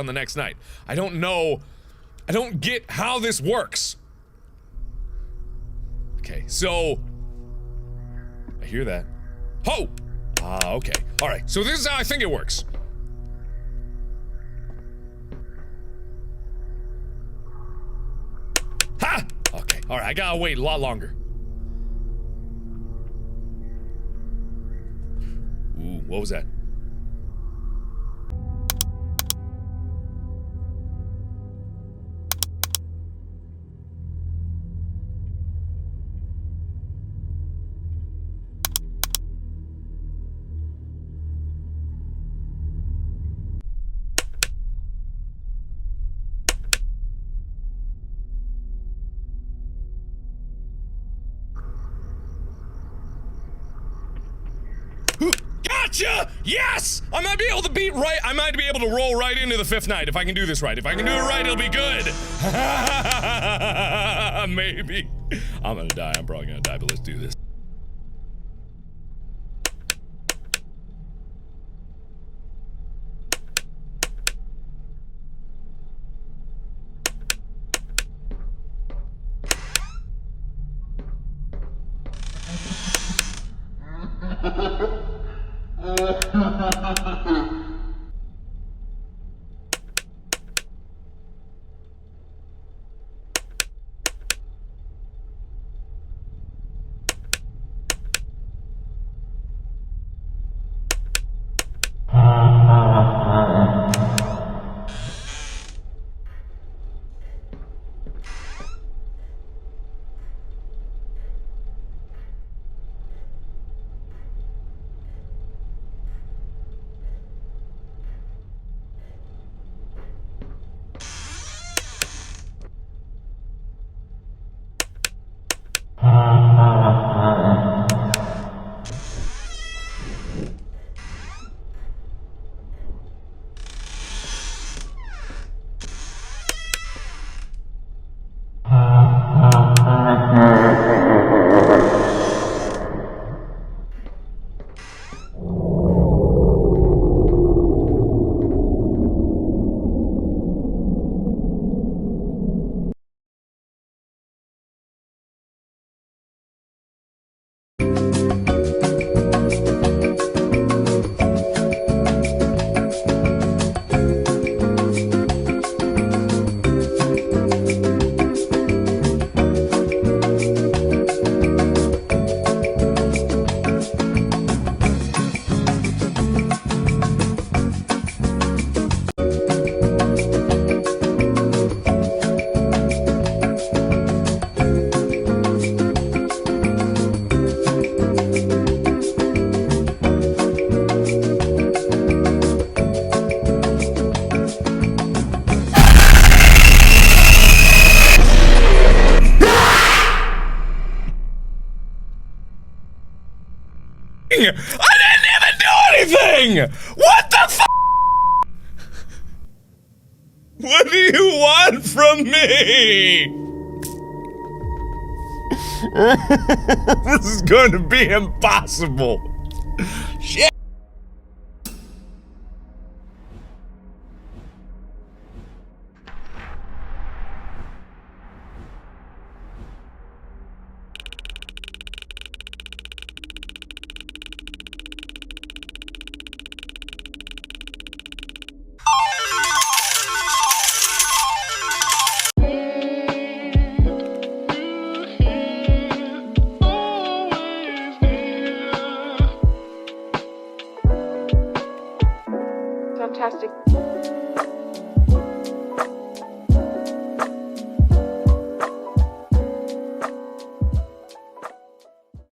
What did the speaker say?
on the next night. I don't know. I don't get how this works. Okay, so I hear that. Ho! Ah, okay. Alright, so this is how I think it works. Ha! Okay, alright, I gotta wait a lot longer. Ooh, what was that? Gotcha! Yes! I might be able to beat right. I might be able to roll right into the 5th night if I can do this right. If I can do it right, it'll be good. Maybe. I'm gonna die. I'm probably gonna die, but let's do this. I didn't even do anything! What the f? What do you want from me? This is going to be impossible. Shit. Fantastic.